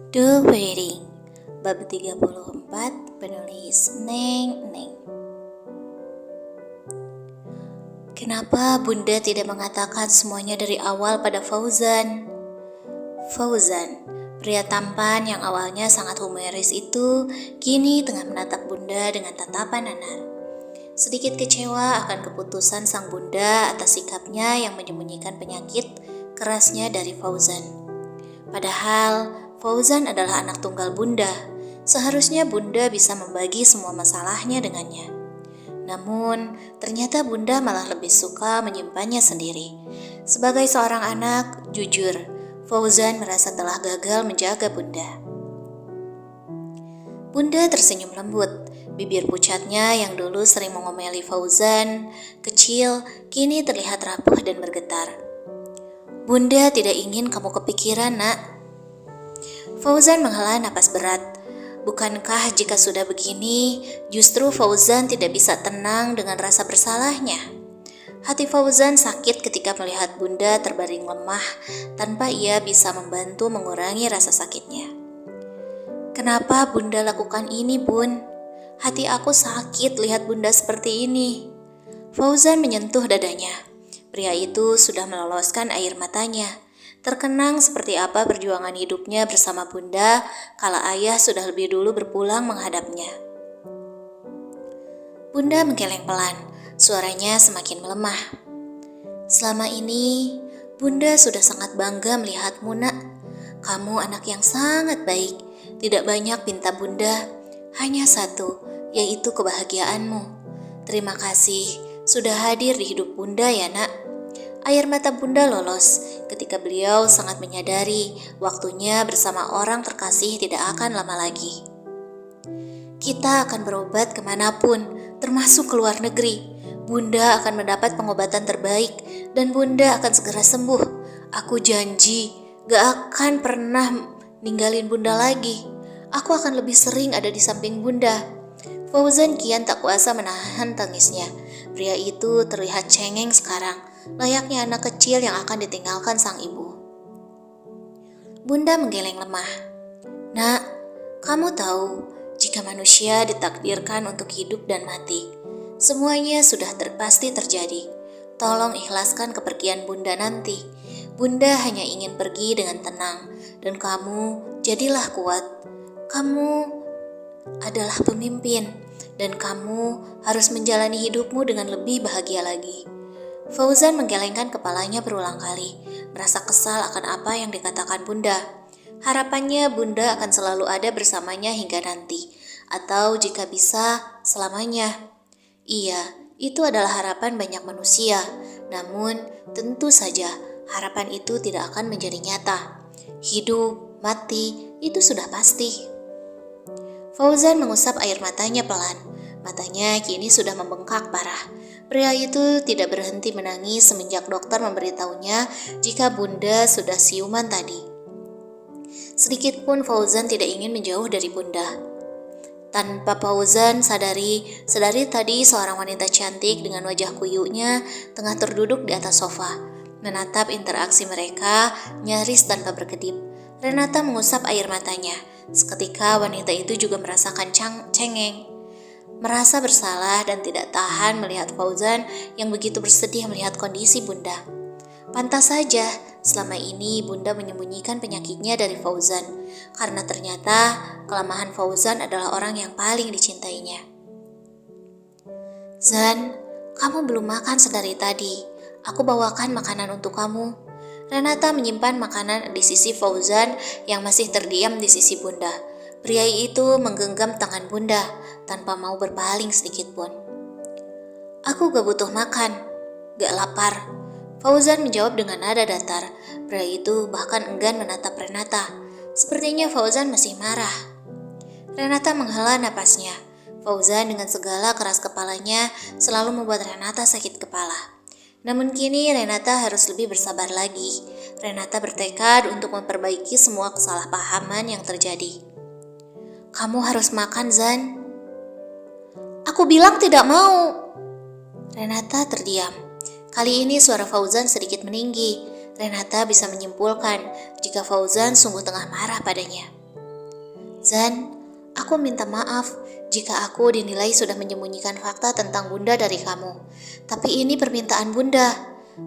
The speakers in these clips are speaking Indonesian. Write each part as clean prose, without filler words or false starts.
The Wedding, bab 34, penulis Neng Neng. Kenapa Bunda tidak mengatakan semuanya dari awal pada Fauzan? Fauzan, pria tampan yang awalnya sangat humoris itu, kini tengah menatap Bunda dengan tatapan nanar. Sedikit kecewa akan keputusan sang Bunda atas sikapnya yang menyembunyikan penyakit kerasnya dari Fauzan. Padahal Fauzan adalah anak tunggal Bunda. Seharusnya Bunda bisa membagi semua masalahnya dengannya. Namun, ternyata Bunda malah lebih suka menyimpannya sendiri. Sebagai seorang anak, jujur, Fauzan merasa telah gagal menjaga Bunda. Bunda tersenyum lembut. Bibir pucatnya yang dulu sering mengomeli Fauzan, kecil, kini terlihat rapuh dan bergetar. Bunda tidak ingin kamu kepikiran, nak. Fauzan menghela napas berat. Bukankah jika sudah begini, justru Fauzan tidak bisa tenang dengan rasa bersalahnya? Hati Fauzan sakit ketika melihat Bunda terbaring lemah tanpa ia bisa membantu mengurangi rasa sakitnya. Kenapa Bunda lakukan ini, Bun? Hati aku sakit lihat Bunda seperti ini. Fauzan menyentuh dadanya. Pria itu sudah meloloskan air matanya. Terkenang seperti apa perjuangan hidupnya bersama Bunda kala ayah sudah lebih dulu berpulang menghadapnya. Bunda menggeleng pelan, suaranya semakin melemah. Selama ini, Bunda sudah sangat bangga melihatmu, nak. Kamu anak yang sangat baik, tidak banyak pinta Bunda, hanya satu, yaitu kebahagiaanmu. Terima kasih sudah hadir di hidup Bunda ya, nak. Air mata Bunda lolos ketika beliau sangat menyadari waktunya bersama orang terkasih tidak akan lama lagi. Kita akan berobat kemanapun, termasuk ke luar negeri. Bunda akan mendapat pengobatan terbaik dan Bunda akan segera sembuh. Aku janji gak akan pernah ninggalin Bunda lagi. Aku akan lebih sering ada di samping Bunda. Fauzan kian tak kuasa menahan tangisnya. Pria itu terlihat cengeng sekarang, layaknya anak kecil yang akan ditinggalkan sang ibu. Bunda menggeleng lemah. Nak, kamu tahu, jika manusia ditakdirkan untuk hidup dan mati, semuanya sudah pasti terjadi. Tolong ikhlaskan kepergian Bunda nanti. Bunda hanya ingin pergi dengan tenang, dan kamu jadilah kuat. Kamu adalah pemimpin, dan kamu harus menjalani hidupmu dengan lebih bahagia lagi. Fauzan menggelengkan kepalanya berulang kali, merasa kesal akan apa yang dikatakan Bunda. Harapannya Bunda akan selalu ada bersamanya hingga nanti, atau jika bisa, selamanya. Iya, itu adalah harapan banyak manusia, namun tentu saja harapan itu tidak akan menjadi nyata. Hidup, mati, itu sudah pasti. Fauzan mengusap air matanya pelan. Matanya kini sudah membengkak parah. Pria itu tidak berhenti menangis semenjak dokter memberitahunya jika Bunda sudah siuman tadi. Sedikit pun Fauzan tidak ingin menjauh dari Bunda. Tanpa Fauzan sadari tadi seorang wanita cantik dengan wajah kuyunya tengah terduduk di atas sofa. Menatap interaksi mereka nyaris tanpa berkedip. Renata mengusap air matanya. Seketika wanita itu juga merasakan cengeng. Merasa bersalah dan tidak tahan melihat Fauzan yang begitu bersedih melihat kondisi Bunda. Pantas saja selama ini Bunda menyembunyikan penyakitnya dari Fauzan, karena ternyata kelemahan Fauzan adalah orang yang paling dicintainya. Zan, kamu belum makan sedari tadi. Aku bawakan makanan untuk kamu. Renata menyimpan makanan di sisi Fauzan yang masih terdiam di sisi Bunda. Pria itu menggenggam tangan Bunda tanpa mau berpaling sedikit pun. Aku gak butuh makan, gak lapar. Fauzan menjawab dengan nada datar. Pria itu bahkan enggan menatap Renata. Sepertinya Fauzan masih marah. Renata menghela napasnya. Fauzan dengan segala keras kepalanya selalu membuat Renata sakit kepala. Namun kini Renata harus lebih bersabar lagi. Renata bertekad untuk memperbaiki semua kesalahpahaman yang terjadi. Kamu harus makan, Zan. Aku bilang tidak mau. Renata terdiam. Kali ini suara Fauzan sedikit meninggi. Renata bisa menyimpulkan jika Fauzan sungguh tengah marah padanya. Zan, aku minta maaf jika aku dinilai sudah menyembunyikan fakta tentang Bunda dari kamu. Tapi ini permintaan Bunda.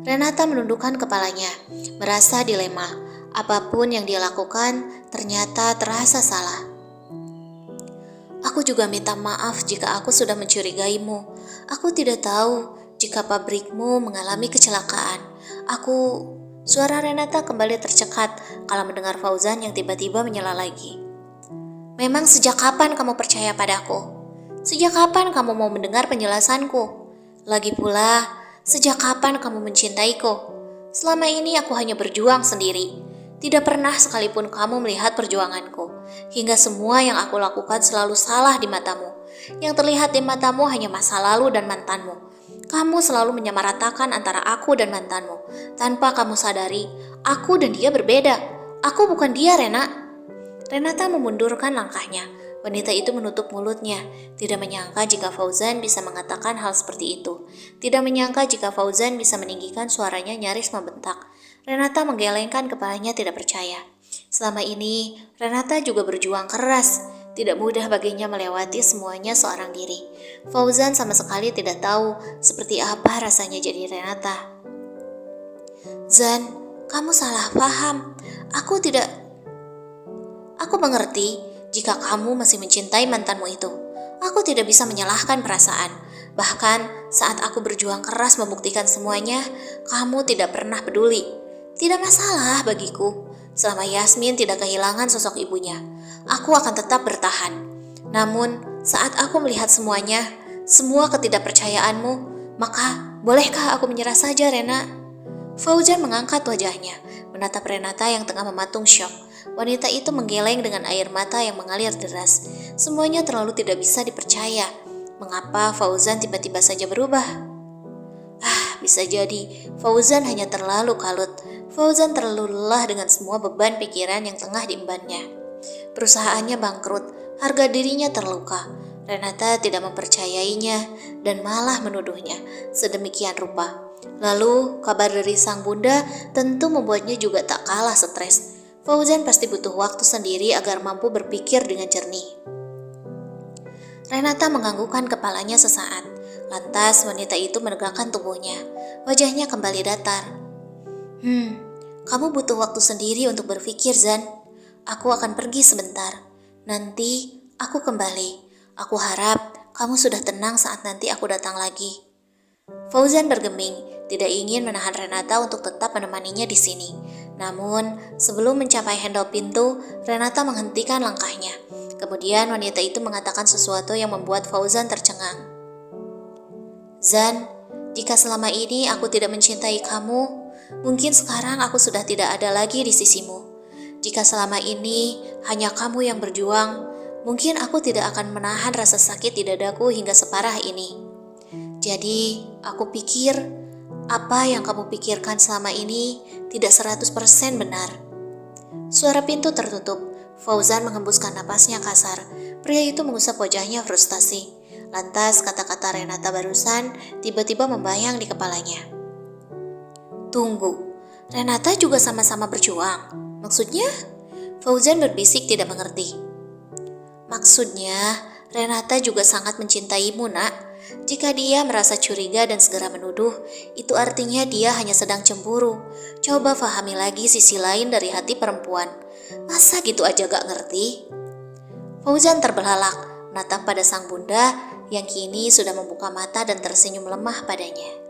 Renata menundukkan kepalanya, merasa dilema. Apapun yang dia lakukan ternyata terasa salah. Aku juga minta maaf jika aku sudah mencurigaimu. Aku tidak tahu jika pabrikmu mengalami kecelakaan. Suara Renata kembali tercekat kalau mendengar Fauzan yang tiba-tiba menyela lagi. Memang sejak kapan kamu percaya padaku? Sejak kapan kamu mau mendengar penjelasanku? Lagi pula, sejak kapan kamu mencintaiku? Selama ini aku hanya berjuang sendiri. Tidak pernah sekalipun kamu melihat perjuanganku. Hingga semua yang aku lakukan selalu salah di matamu. Yang terlihat di matamu hanya masa lalu dan mantanmu. Kamu selalu menyamaratakan antara aku dan mantanmu. Tanpa kamu sadari, aku dan dia berbeda. Aku bukan dia, Rena. Renata memundurkan langkahnya. Wanita itu menutup mulutnya. Tidak menyangka jika Fauzan bisa mengatakan hal seperti itu. Tidak menyangka jika Fauzan bisa meninggikan suaranya nyaris membentak. Renata menggelengkan kepalanya tidak percaya. Selama ini, Renata juga berjuang keras. Tidak mudah baginya melewati semuanya seorang diri. Fauzan sama sekali tidak tahu seperti apa rasanya jadi Renata. Zan, kamu salah paham. Aku mengerti jika kamu masih mencintai mantanmu itu. Aku tidak bisa menyalahkan perasaan. Bahkan saat aku berjuang keras membuktikan semuanya, kamu tidak pernah peduli. Tidak masalah bagiku. Selama Yasmin tidak kehilangan sosok ibunya, aku akan tetap bertahan. Namun, saat aku melihat semuanya, semua ketidakpercayaanmu, maka bolehkah aku menyerah saja, Rena? Fauzan mengangkat wajahnya, menatap Renata yang tengah mematung syok. Wanita itu menggeleng dengan air mata yang mengalir deras. Semuanya terlalu tidak bisa dipercaya. Mengapa Fauzan tiba-tiba saja berubah? Bisa jadi Fauzan hanya terlalu kalut. Fauzan terlalu lelah dengan semua beban pikiran yang tengah diembannya. Perusahaannya bangkrut, harga dirinya terluka. Renata tidak mempercayainya dan malah menuduhnya sedemikian rupa. Lalu kabar dari sang bunda tentu membuatnya juga tak kalah stres. Fauzan pasti butuh waktu sendiri agar mampu berpikir dengan jernih. Renata menganggukkan kepalanya sesaat. Lantas wanita itu menegakkan tubuhnya. Wajahnya kembali datar. Kamu butuh waktu sendiri untuk berpikir, Zan. Aku akan pergi sebentar. Nanti aku kembali. Aku harap kamu sudah tenang saat nanti aku datang lagi. Fauzan bergeming, tidak ingin menahan Renata untuk tetap menemaninya di sini. Namun, sebelum mencapai handle pintu, Renata menghentikan langkahnya. Kemudian wanita itu mengatakan sesuatu yang membuat Fauzan tercengang. Zan, jika selama ini aku tidak mencintai kamu, mungkin sekarang aku sudah tidak ada lagi di sisimu. Jika selama ini hanya kamu yang berjuang, mungkin aku tidak akan menahan rasa sakit di dadaku hingga separah ini. Jadi, aku pikir apa yang kamu pikirkan selama ini tidak 100% benar. Suara pintu tertutup. Fauzan menghembuskan napasnya kasar. Pria itu mengusap wajahnya frustasi. Lantas kata-kata Renata barusan tiba-tiba membayang di kepalanya. Tunggu, Renata juga sama-sama berjuang. Maksudnya? Fauzan berbisik tidak mengerti. Maksudnya, Renata juga sangat mencintaimu, Nak. Jika dia merasa curiga dan segera menuduh, itu artinya dia hanya sedang cemburu. Coba fahami lagi sisi lain dari hati perempuan. Masa gitu aja gak ngerti? Fauzan terbelalak, menatap pada sang bunda yang kini sudah membuka mata dan tersenyum lemah padanya.